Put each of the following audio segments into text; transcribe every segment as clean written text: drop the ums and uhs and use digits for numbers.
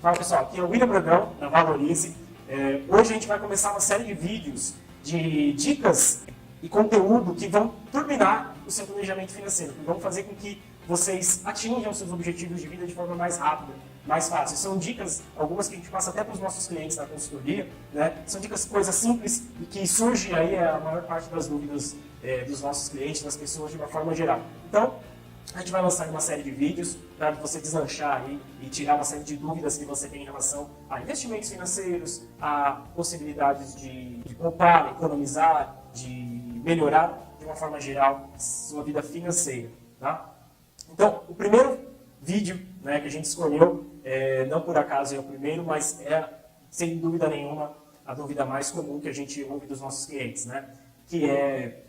Fala pessoal, aqui é o William Brandão, da Valorize. Hoje a gente vai começar uma série de vídeos de dicas e conteúdo que vão turbinar o seu planejamento financeiro, que vão fazer com que vocês atinjam seus objetivos de vida de forma mais rápida, mais fácil. São dicas, algumas que a gente passa até para os nossos clientes da consultoria, né? São dicas, coisas simples e que surge aí a maior parte das dúvidas dos nossos clientes, das pessoas de uma forma geral. Então, a gente vai lançar uma série de vídeos para você deslanchar aí e tirar uma série de dúvidas que você tem em relação a investimentos financeiros, a possibilidades de poupar, economizar, de melhorar de uma forma geral sua vida financeira. Tá? Então, o primeiro vídeo, né, que a gente escolheu, não por acaso é o primeiro, mas é, sem dúvida nenhuma, a dúvida mais comum que a gente ouve dos nossos clientes, né? Que é,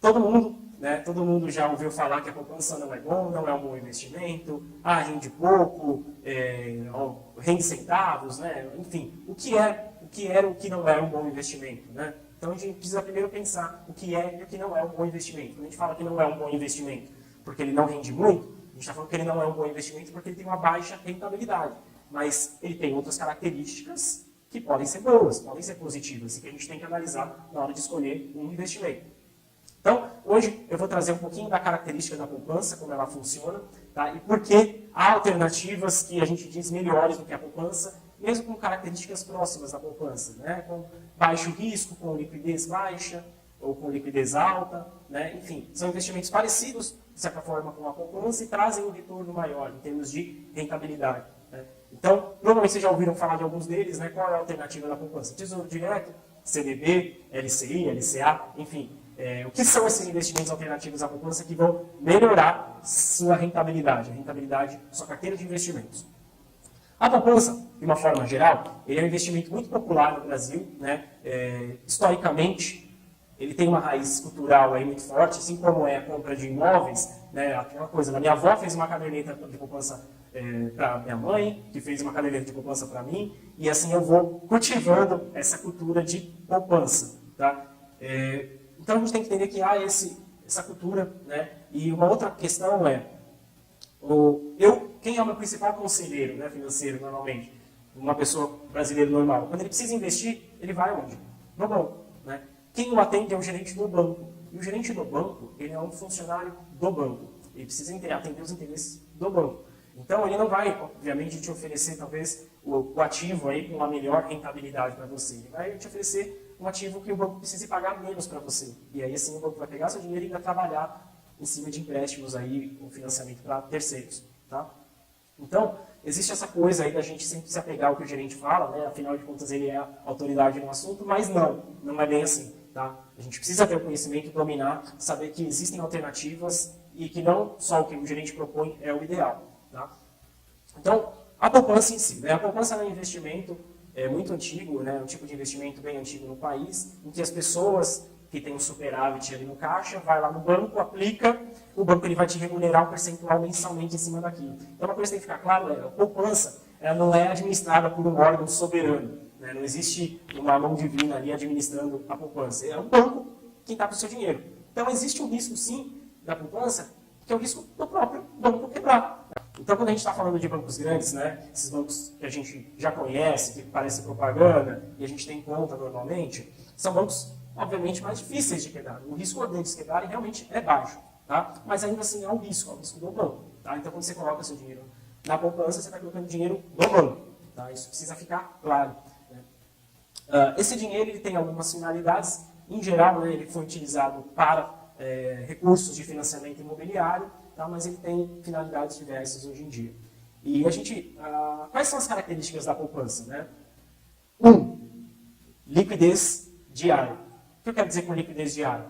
todo mundo já ouviu falar que a poupança não é bom, não é um bom investimento, rende pouco, rende centavos, né? Enfim, o que é o que não é um bom investimento, né? Então a gente precisa primeiro pensar o que é e o que não é um bom investimento. Quando a gente fala que não é um bom investimento porque ele não rende muito, a gente está falando que ele não é um bom investimento porque ele tem uma baixa rentabilidade, mas ele tem outras características que podem ser boas, podem ser positivas e que a gente tem que analisar na hora de escolher um investimento. Então, hoje eu vou trazer um pouquinho da característica da poupança, como ela funciona, tá? E por que há alternativas que a gente diz melhores do que a poupança, mesmo com características próximas da poupança, né? Com baixo risco, com liquidez baixa ou com liquidez alta, né? Enfim, são investimentos parecidos, de certa forma, com a poupança e trazem um retorno maior em termos de rentabilidade, né? Então, provavelmente vocês já ouviram falar de alguns deles, né? Qual é a alternativa da poupança? Tesouro Direto, CDB, LCI, LCA, enfim. O que são esses investimentos alternativos à poupança que vão melhorar sua rentabilidade, a rentabilidade da sua carteira de investimentos? A poupança, de uma forma geral, ele é um investimento muito popular no Brasil, né? Historicamente, ele tem uma raiz cultural aí muito forte, assim como é a compra de imóveis, né? Aquela coisa, a minha avó fez uma caderneta de poupança para minha mãe, que fez uma caderneta de poupança para mim, e assim eu vou cultivando essa cultura de poupança, tá? Então a gente tem que entender que há essa cultura, né? E uma outra questão é, quem é o meu principal conselheiro, né, financeiro, normalmente? Uma pessoa brasileira normal. Quando ele precisa investir, ele vai onde? No banco, né? Quem o atende é o gerente do banco. E o gerente do banco, ele é um funcionário do banco. Ele precisa atender os interesses do banco. Então ele não vai, obviamente, te oferecer talvez o ativo aí com uma melhor rentabilidade para você. Ele vai te oferecer um ativo que o banco precise pagar menos para você. E aí assim o banco vai pegar seu dinheiro e vai trabalhar em cima de empréstimos aí, com financiamento para terceiros. Tá? Então, existe essa coisa aí da gente sempre se apegar ao que o gerente fala, né? Afinal de contas ele é a autoridade no assunto, mas não é bem assim. Tá? A gente precisa ter o conhecimento, dominar, saber que existem alternativas e que não só o que o gerente propõe é o ideal. Tá? Então, a poupança em si, né? A poupança é um investimento muito antigo, né? Um tipo de investimento bem antigo no país, em que as pessoas que têm um superávit ali no caixa, vai lá no banco, aplica, o banco ele vai te remunerar um percentual mensalmente em cima daquilo. Então, uma coisa que tem que ficar claro é, a poupança ela não é administrada por um órgão soberano, né? Não existe uma mão divina ali administrando a poupança. É o banco quem está com o seu dinheiro. Então, existe um risco, sim, da poupança, que é o risco do próprio banco quebrar. Então, quando a gente está falando de bancos grandes, né, esses bancos que a gente já conhece, que parece propaganda, e a gente tem conta normalmente, são bancos, obviamente, mais difíceis de quebrar. O risco deles quebrarem realmente é baixo, tá? Mas ainda assim há o risco do banco. Tá? Então, quando você coloca seu dinheiro na poupança, você está colocando dinheiro no banco. Tá? Isso precisa ficar claro. Né? Esse dinheiro ele tem algumas finalidades. Em geral, né, ele foi utilizado para recursos de financiamento imobiliário, tá? Mas ele tem finalidades diversas hoje em dia. E a gente, quais são as características da poupança? Né? Liquidez diária. O que eu quero dizer com liquidez diária?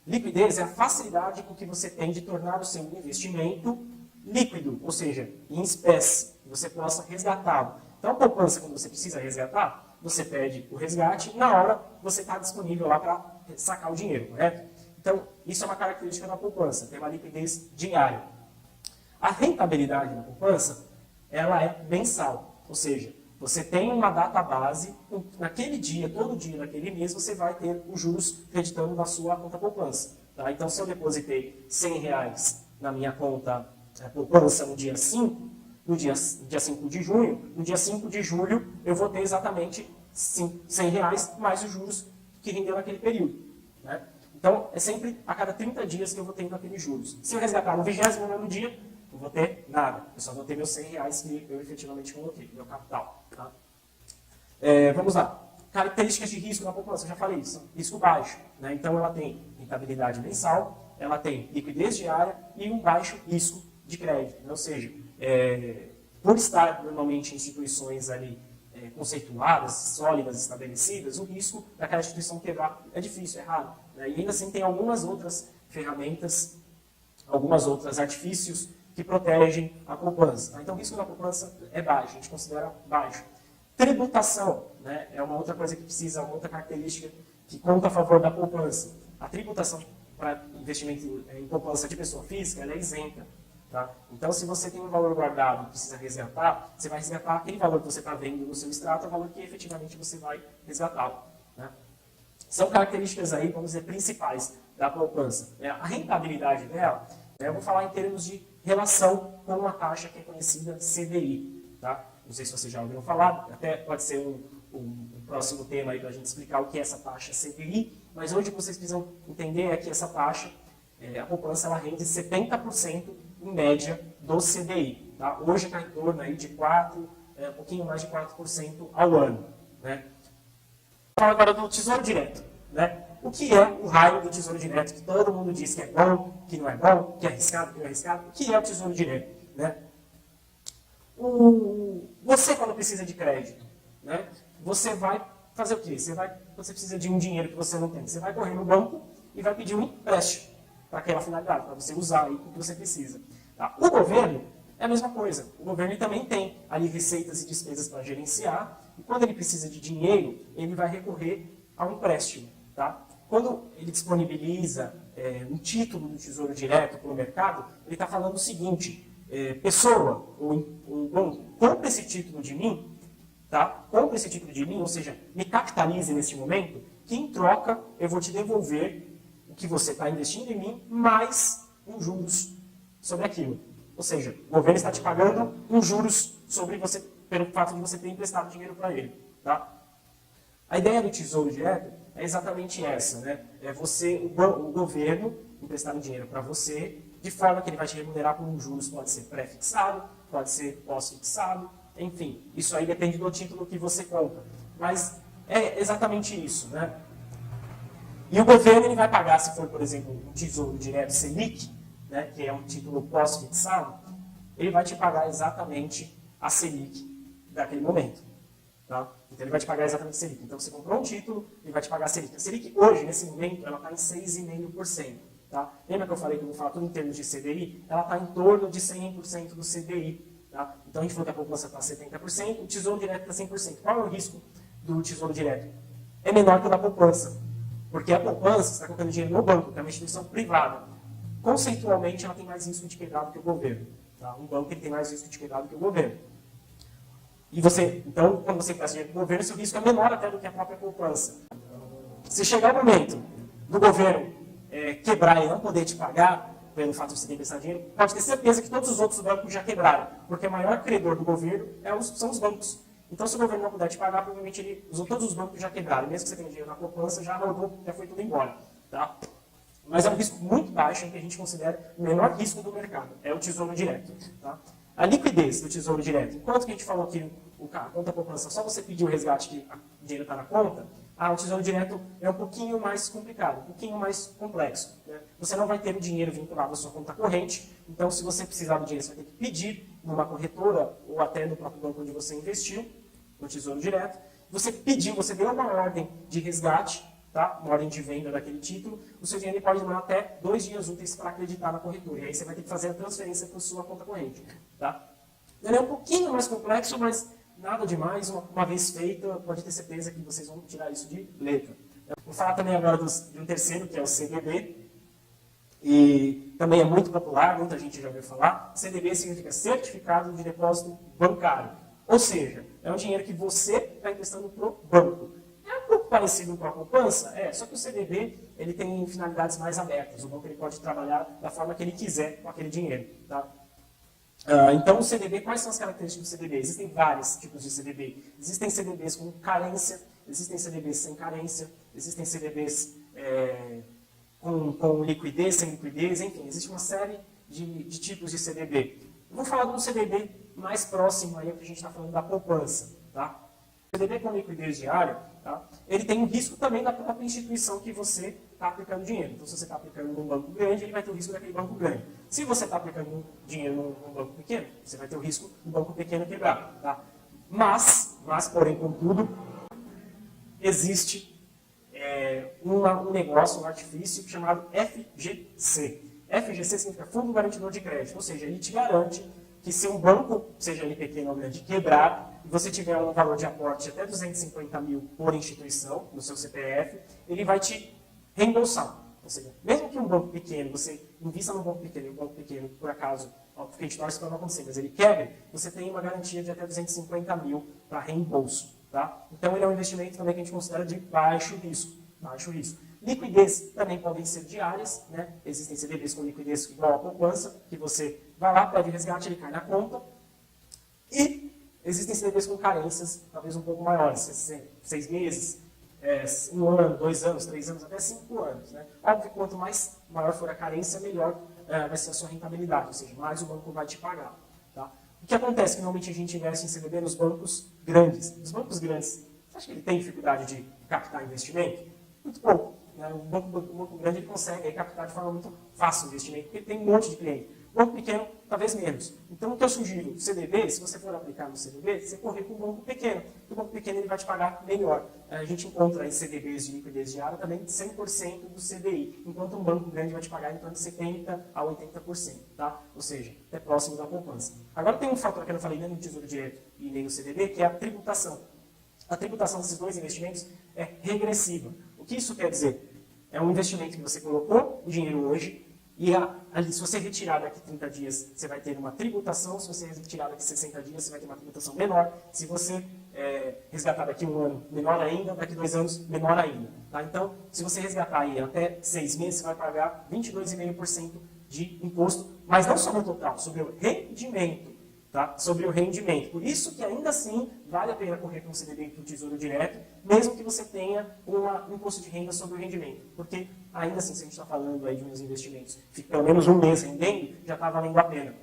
Liquidez é a facilidade com que você tem de tornar o seu investimento líquido, ou seja, em espécie, que você possa resgatá-lo. Então, a poupança, quando você precisa resgatar, você pede o resgate e na hora você está disponível lá para sacar o dinheiro, correto? Então, isso é uma característica da poupança, tem uma liquidez diária. A rentabilidade da poupança, ela é mensal, ou seja, você tem uma data base, naquele dia, todo dia daquele mês, você vai ter os juros creditando na sua conta poupança. Tá? Então, se eu depositei R$100 na minha conta poupança no dia 5, no dia 5 de junho, no dia 5 de julho eu vou ter exatamente R$100 mais os juros que rendeu naquele período. Né? Então, é sempre a cada 30 dias que eu vou tendo aqueles juros. Se eu resgatar no 29º dia, não vou ter nada. Eu só vou ter meus R$100 que eu efetivamente coloquei, meu capital. Tá? Vamos lá. Características de risco na poupança, eu já falei isso. Risco baixo. Né? Então, ela tem rentabilidade mensal, ela tem liquidez diária e um baixo risco de crédito. Ou seja, por estar normalmente em instituições ali conceituadas, sólidas, estabelecidas, o risco daquela instituição quebrar é difícil, é raro. Né? E ainda assim tem algumas outras ferramentas, alguns outros artifícios que protegem a poupança. Tá? Então o risco da poupança é baixo, a gente considera baixo. Tributação, né? É uma outra coisa que precisa, uma outra característica que conta a favor da poupança. A tributação para investimento em poupança de pessoa física, ela é isenta. Tá? Então, se você tem um valor guardado e precisa resgatar, você vai resgatar aquele valor que você está vendo no seu extrato, é o valor que efetivamente você vai resgatá-lo. Né? São características aí, vamos dizer, principais da poupança. A rentabilidade dela, eu vou falar em termos de relação com uma taxa que é conhecida CDI. Tá? Não sei se vocês já ouviram falar, até pode ser um próximo tema aí para a gente explicar o que é essa taxa CDI, mas hoje o que vocês precisam entender é que essa taxa, a poupança, ela rende 70% em média do CDI. Tá? Hoje está em torno aí de 4%, um pouquinho mais de 4% ao ano. Né? Vou falar agora do Tesouro Direto. Né? O que é o raio do Tesouro Direto? Que todo mundo diz que é bom, que não é bom, que é arriscado, que não é arriscado. O que é o Tesouro Direto? Né? Você, quando precisa de crédito, né? Você vai fazer o quê? Você precisa de um dinheiro que você não tem. Você vai correr no banco e vai pedir um empréstimo para aquela finalidade, para você usar aí o que você precisa. Tá? O governo é a mesma coisa. O governo também tem ali receitas e despesas para gerenciar, e quando ele precisa de dinheiro, ele vai recorrer a um empréstimo. Tá? Quando ele disponibiliza um título do Tesouro Direto para o mercado, ele está falando o seguinte: pessoa, ou banco, compra esse título de mim, tá? Compra esse título de mim, ou seja, me capitalize neste momento, que em troca eu vou te devolver o que você está investindo em mim, mais um juros sobre aquilo. Ou seja, o governo está te pagando um juros sobre você, pelo fato de você ter emprestado dinheiro para ele. Tá? A ideia do Tesouro Direto é exatamente essa. Né? É o governo emprestar um dinheiro para você, de forma que ele vai te remunerar por um juros, pode ser pré-fixado, pode ser pós-fixado, enfim, isso aí depende do título que você compra. Mas é exatamente isso. Né? E o governo ele vai pagar, se for, por exemplo, um Tesouro Direto Selic, né, que é um título pós-fixado, ele vai te pagar exatamente a Selic daquele momento. Tá? Então ele vai te pagar exatamente a Selic. Então você comprou um título, ele vai te pagar a Selic. A Selic hoje, nesse momento, ela está em 6,5%. Tá? Lembra que eu falei que eu vou falar tudo em termos de CDI? Ela está em torno de 100% do CDI. Tá? Então a gente falou que a poupança está 70%, o Tesouro Direto está 100%. Qual é o risco do Tesouro Direto? É menor que o da poupança. Porque a poupança, você está colocando dinheiro no banco, que é uma instituição privada. Conceitualmente, ela tem mais risco de quebrar do que o governo. Tá? Um banco ele tem mais risco de quebrar do que o governo. E então, quando você empresta dinheiro para o governo, seu risco é menor até do que a própria poupança. Se chegar o momento do governo quebrar e não poder te pagar, pelo fato de você ter emprestado dinheiro, pode ter certeza que todos os outros bancos já quebraram. Porque o maior credor do governo são os bancos. Então, se o governo não puder te pagar, provavelmente todos os bancos já quebraram. Mesmo que você tenha dinheiro na poupança, já rodou, já foi tudo embora. Tá? Mas é um risco muito baixo, que a gente considera o menor risco do mercado. É o Tesouro Direto. Tá? A liquidez do Tesouro Direto. Enquanto que a gente falou que a conta poupança, só você pedir o resgate que o dinheiro está na conta, o Tesouro Direto é um pouquinho mais complicado, um pouquinho mais complexo. Né? Você não vai ter o dinheiro vinculado à sua conta corrente, então se você precisar do dinheiro, você vai ter que pedir numa corretora ou até no próprio banco onde você investiu, no Tesouro Direto. Você pediu, você deu uma ordem de resgate, tá? Uma ordem de venda daquele título, o seu dinheiro pode demorar até 2 dias úteis para acreditar na corretora. E aí você vai ter que fazer a transferência para a sua conta corrente. Tá? Ele é um pouquinho mais complexo, mas nada demais. Uma vez feita, pode ter certeza que vocês vão tirar isso de letra. Vou falar também agora de um terceiro, que é o CDB. E também é muito popular, muita gente já ouviu falar. CDB significa Certificado de Depósito Bancário. Ou seja, é um dinheiro que você está emprestando para o banco. É um pouco parecido com a poupança, só que o CDB ele tem finalidades mais abertas. O banco ele pode trabalhar da forma que ele quiser com aquele dinheiro. Tá? Então, o CDB, quais são as características do CDB? Existem vários tipos de CDB. Existem CDBs com carência, existem CDBs sem carência, existem CDBs com liquidez, sem liquidez, enfim, existe uma série de tipos de CDB. Eu vou falar de um CDB mais próximo aí, que a gente está falando da poupança. Tá? O CDB com liquidez diária, tá? Ele tem um risco também da própria instituição que você está aplicando dinheiro. Então, se você está aplicando num banco grande, ele vai ter o risco daquele banco grande. Se você está aplicando dinheiro num banco pequeno, você vai ter o risco do banco pequeno quebrar. Tá? Mas, porém, contudo, existe um negócio, um artifício chamado FGC. FGC significa Fundo Garantidor de Crédito, ou seja, ele te garante que se um banco, seja ele pequeno ou grande, quebrar, e você tiver um valor de aporte de até 250 mil por instituição, no seu CPF, ele vai te reembolsar. Ou seja, mesmo que um banco pequeno, você invista num banco pequeno, e um banco pequeno, por acaso, porque a gente torce para não acontecer, mas ele quebre, você tem uma garantia de até 250 mil para reembolso. Tá? Então, ele é um investimento também que a gente considera de baixo risco. Baixo risco. Liquidez também podem ser diárias, né? Existem CDBs com liquidez igual à poupança, que você vai lá, pede resgate, ele cai na conta. E existem CDBs com carências, talvez um pouco maiores, 6 meses, 1 ano, 2 anos, 3 anos, até 5 anos. Né? Óbvio que quanto mais maior for a carência, melhor vai ser a sua rentabilidade, ou seja, mais o banco vai te pagar. Tá? O que acontece? Que normalmente a gente investe em CDB nos bancos grandes. Os bancos grandes, você acha que ele tem dificuldade de captar investimento? Muito pouco. Né? O banco grande ele consegue aí captar de forma muito fácil o investimento, porque ele tem um monte de cliente. O banco pequeno, talvez menos. Então, o que eu sugiro, CDB, se você for aplicar no CDB, você correr com o banco pequeno. Porque o banco pequeno ele vai te pagar melhor. A gente encontra aí CDBs de liquidez diária também de 100% do CDI, enquanto um banco grande vai te pagar em torno de 70% a 80%. Tá? Ou seja, é próximo da poupança. Agora tem um fator que eu não falei nem no Tesouro Direto e nem no CDB, que é a tributação. A tributação desses dois investimentos é regressiva. O que isso quer dizer? É um investimento que você colocou o dinheiro hoje e ali, se você retirar daqui 30 dias, você vai ter uma tributação. Se você retirar daqui 60 dias, você vai ter uma tributação menor. Se você resgatar daqui 1 ano, menor ainda. Daqui 2 anos, menor ainda. Tá? Então, se você resgatar aí até 6 meses, você vai pagar 22,5% de imposto, mas não só no total, sobre o rendimento. Tá? Sobre o rendimento. Por isso que ainda assim vale a pena correr com o CDB para o Tesouro Direto, mesmo que você tenha um imposto de renda sobre o rendimento. Porque ainda assim, se a gente está falando aí de uns investimentos, fica pelo menos 1 mês rendendo, já está valendo a pena.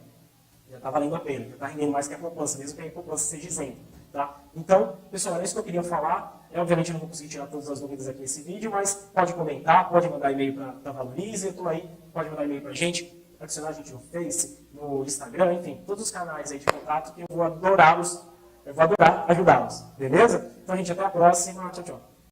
Já está valendo a pena, já está rendendo mais que a poupança, mesmo que a poupança seja isenta. Tá? Então, pessoal, é isso que eu queria falar. Obviamente eu não vou conseguir tirar todas as dúvidas aqui nesse vídeo, mas pode comentar, pode mandar e-mail para a Valorize, eu estou aí, pode mandar e-mail para a gente, adicionar a gente no Face, no Instagram, enfim, todos os canais aí de contato que eu vou adorar ajudá-los, beleza? Então, gente, até a próxima, tchau, tchau.